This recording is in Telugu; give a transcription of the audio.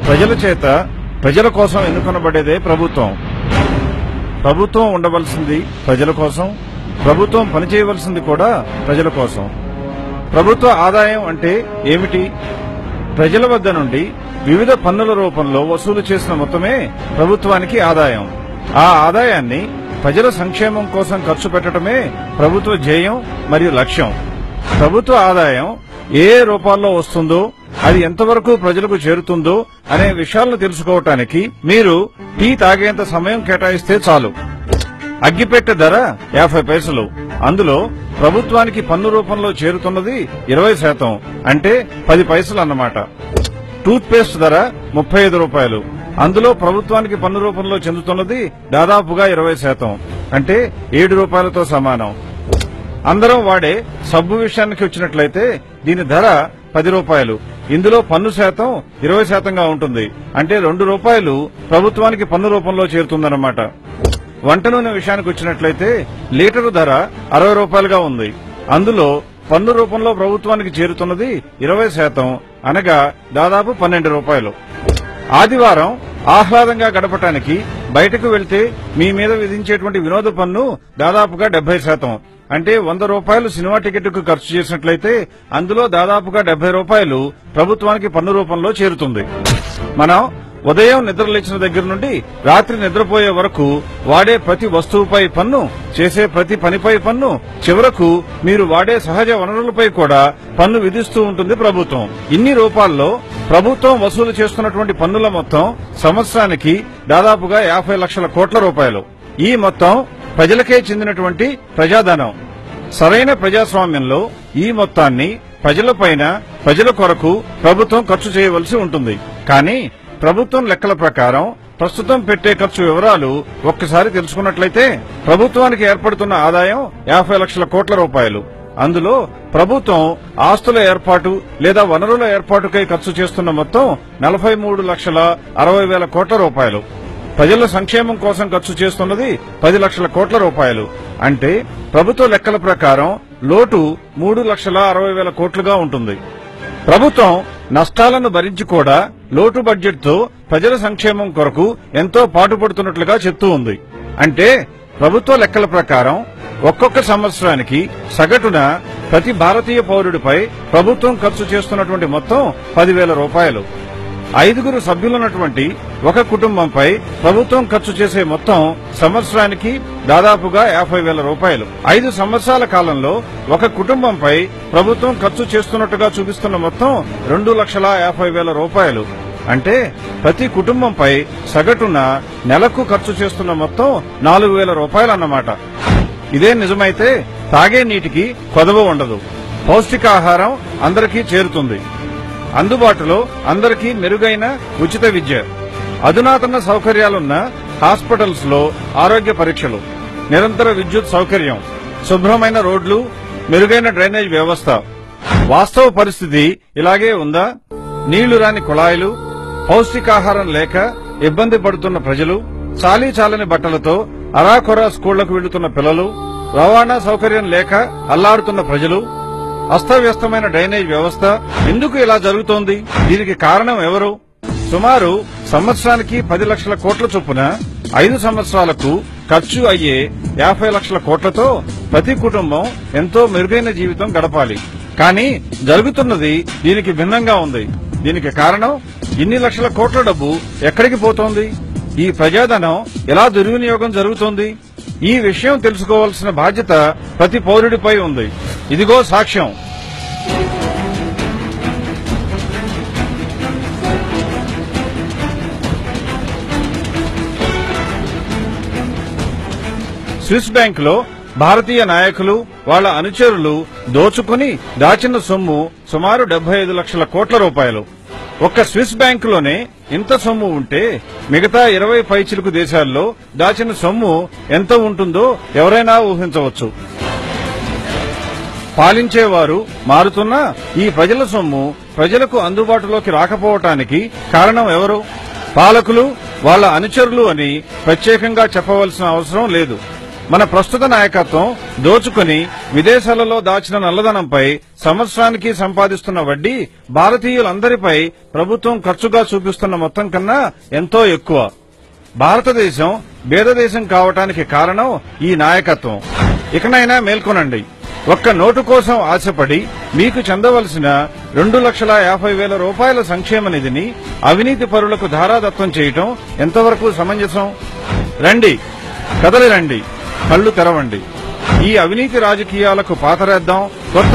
ప్రజల చేత ప్రజల కోసం ఎన్నుకొనబడేదే ప్రభుత్వం. ప్రభుత్వం ఉండవలసింది ప్రజల కోసం, ప్రభుత్వం పనిచేయవలసింది కూడా ప్రజల కోసం. ప్రభుత్వ ఆదాయం అంటే ఏమిటి? ప్రజల వద్ద నుండి వివిధ పన్నుల రూపంలో వసూలు చేసిన మొత్తమే ప్రభుత్వానికి ఆదాయం. ఆ ఆదాయాన్ని ప్రజల సంక్షేమం కోసం ఖర్చు పెట్టడమే ప్రభుత్వ ధ్యేయం మరియు లక్ష్యం. ప్రభుత్వ ఆదాయం ఏ రూపాల్లో వస్తుందో, అది ఎంతవరకు ప్రజలకు చేరుతుందో అనే విషయాలను తెలుసుకోవటానికి మీరు టీ తాగేంత సమయం కేటాయిస్తే చాలు. అగ్గిపెట్టె ధర 50 పైసలు. అందులో ప్రభుత్వానికి పన్ను రూపంలో చేరుతున్నది 20%, అంటే 10 పైసలు అన్నమాట. టూత్ పేస్ట్ ధర 35 రూపాయలు. అందులో ప్రభుత్వానికి పన్ను రూపంలో చెందుతున్నది దాదాపుగా 20%, అంటే 7 రూపాయలతో సమానం. అందరం వాడే సబ్బు విషయానికి వచ్చినట్లయితే దీని ధర 10 రూపాయలు. ఇందులో పన్ను శాతం 20%గా ఉంటుంది, అంటే 2 రూపాయలు ప్రభుత్వానికి పన్ను రూపంలో చేరుతుందన్నమాట. వంట నూనె విషయానికి వచ్చినట్లయితే లీటరు ధర 60 రూపాయలుగా ఉంది. అందులో పన్ను రూపంలో ప్రభుత్వానికి చేరుతున్నది 20%, అనగా దాదాపు 12 రూపాయలు. ఆదివారం ఆహ్లాదంగా గడపటానికి బయటకు వెళ్తే మీ మీద విధించేటువంటి వినోద పన్ను దాదాపుగా 70%, అంటే 100 రూపాయలు సినిమా టికెట్కు ఖర్చు చేసినట్లయితే అందులో దాదాపుగా 70 రూపాయలు ప్రభుత్వానికి పన్ను రూపంలో చేరుతుంది. మనం ఉదయం నిద్రలేచిన దగ్గర నుండి రాత్రి నిద్రపోయే వరకు వాడే ప్రతి వస్తువుపై పన్ను, చేసే ప్రతి పనిపై పన్ను, చివరకు మీరు వాడే సహజ వనరులపై కూడా పన్ను విధిస్తూ ఉంటుంది ప్రభుత్వం. ఇన్ని రూపాల్లో ప్రభుత్వం వసూలు చేస్తున్నటువంటి పన్నుల మొత్తం సంవత్సరానికి దాదాపుగా 50 లక్షల కోట్ల రూపాయలు. ఈ మొత్తం ప్రజలకే చెందినటువంటి ప్రజాధనం. సరైన ప్రజాస్వామ్యంలో ఈ మొత్తాన్ని ప్రజలపైన, ప్రజల కొరకు ప్రభుత్వం ఖర్చు చేయవలసి ఉంటుంది. కానీ ప్రభుత్వం లెక్కల ప్రకారం ప్రస్తుతం పెట్టే ఖర్చు వివరాలు ఒక్కసారి తెలుసుకున్నట్లయితే ప్రభుత్వానికి ఏర్పడుతున్న ఆదాయం 50 లక్షల కోట్ల రూపాయలు. అందులో ప్రభుత్వం ఆస్తుల ఏర్పాటు లేదా వనరుల ఏర్పాటుకై ఖర్చు చేస్తున్న మొత్తం 43,60,000 కోట్ల రూపాయలు. ప్రజల సంక్షేమం కోసం ఖర్చు చేస్తున్నది 10 లక్షల కోట్ల రూపాయలు. అంటే ప్రభుత్వ లెక్కల ప్రకారం లోటు 3,60,000 కోట్లుగా ఉంటుంది. ప్రభుత్వం నష్టాలను భరించి కూడా లోటు బడ్జెట్ తో ప్రజల సంక్షేమం కొరకు ఎంతో పాటుపడుతున్నట్లుగా చెప్తూ ఉంది. అంటే ప్రభుత్వ లెక్కల ప్రకారం ఒక్కొక్క సంవత్సరానికి సగటున ప్రతి భారతీయ పౌరుడిపై ప్రభుత్వం ఖర్చు చేస్తున్నటువంటి మొత్తం 10,000 రూపాయలు. 5 సభ్యులున్నటువంటి ఒక కుటుంబంపై ప్రభుత్వం ఖర్చు చేసే మొత్తం సంవత్సరానికి దాదాపుగా 50,000 రూపాయలు. 5 సంవత్సరాల కాలంలో ఒక కుటుంబంపై ప్రభుత్వం ఖర్చు చేస్తున్నట్టుగా చూపిస్తున్న మొత్తం 2,50,000 రూపాయలు. అంటే ప్రతి కుటుంబంపై సగటున నెలకు ఖర్చు చేస్తున్న మొత్తం 4,000 రూపాయలన్నమాట. ఇదే నిజమైతే తాగే నీటికి కొదవ ఉండదు. పౌష్టికాహారం అందరికీ చేరుతుంది. అందుబాటులో అందరికీ మెరుగైన ఉచిత విద్య, అధునాతన సౌకర్యాలున్న హాస్పిటల్స్ లో ఆరోగ్య పరీక్షలు, నిరంతర విద్యుత్ సౌకర్యం, శుభ్రమైన రోడ్లు, మెరుగైన డ్రైనేజ్ వ్యవస్థ. వాస్తవ పరిస్థితి ఇలాగే ఉందా? నీళ్లు రాని కుళాయిలు, పౌష్టికాహారం లేక ఇబ్బంది పడుతున్న ప్రజలు, చాలీ చాలని బట్టలతో అరాకొరా స్కూళ్లకు వెళ్తున్న పిల్లలు, రవాణా సౌకర్యం లేక అల్లాడుతున్న ప్రజలు, అస్తవ్యస్తమైన డ్రైనేజ్ వ్యవస్థ. ఎందుకు ఇలా జరుగుతోంది? దీనికి కారణం ఎవరు? సుమారు సంవత్సరానికి 10 లక్షల కోట్ల చొప్పున 5 సంవత్సరాలకు ఖర్చు అయ్యే 50 లక్షల కోట్లతో ప్రతి కుటుంబం ఎంతో మెరుగైన జీవితం గడపాలి. కానీ జరుగుతున్నది దీనికి భిన్నంగా ఉంది. దీనికి కారణం ఇన్ని లక్షల కోట్ల డబ్బు ఎక్కడికి పోతోంది? ఈ ప్రజాధనం ఎలా దుర్వినియోగం జరుగుతోంది? ఈ విషయం తెలుసుకోవాల్సిన బాధ్యత ప్రతి పౌరుడిపై ఉంది. ఇదిగో సాక్ష్యం. స్విస్ బ్యాంకులో భారతీయ నాయకులు, వాళ్ల అనుచరులు దోచుకుని దాచిన సొమ్ము సుమారు 75 లక్షల కోట్ల రూపాయలు. ఒక్క స్విస్ బ్యాంకులోనే ఇంత సొమ్ము ఉంటే మిగతా 20 పైచిలుకు దేశాల్లో దాచిన సొమ్ము ఎంత ఉంటుందో ఎవరైనా ఊహించవచ్చు. పాలించేవారు మారుతున్నా ఈ ప్రజల సొమ్ము ప్రజలకు అందుబాటులోకి రాకపోవటానికి కారణం ఎవరు? పాలకులు, వాళ్ల అనుచరులు అని ప్రత్యేకంగా చెప్పవలసిన అవసరం లేదు. మన ప్రస్తుత నాయకత్వం దోచుకుని విదేశాలలో దాచిన నల్లధనంపై సంవత్సరానికి సంపాదిస్తున్న వడ్డీ భారతీయులందరిపై ప్రభుత్వం ఖర్చుగా చూపిస్తున్న మొత్తం కన్నా ఎంతో ఎక్కువ. భారతదేశం బేదదేశం కావటానికి కారణం ఈ నాయకత్వం. ఇకనైనా మేల్కొనండి. ఒక్క నోటు కోసం ఆశపడి మీకు చెందవలసిన 2,50,000 రూపాయల సంక్షేమ నిధిని అవినీతి పరులకు ధారాదత్తం చేయటం ఎంతవరకు సమంజసం? రండి, కదలి రండి, కళ్లు తెరవండి. ఈ అవినీతి రాజకీయాలకు పాతరేద్దాం, కొత్త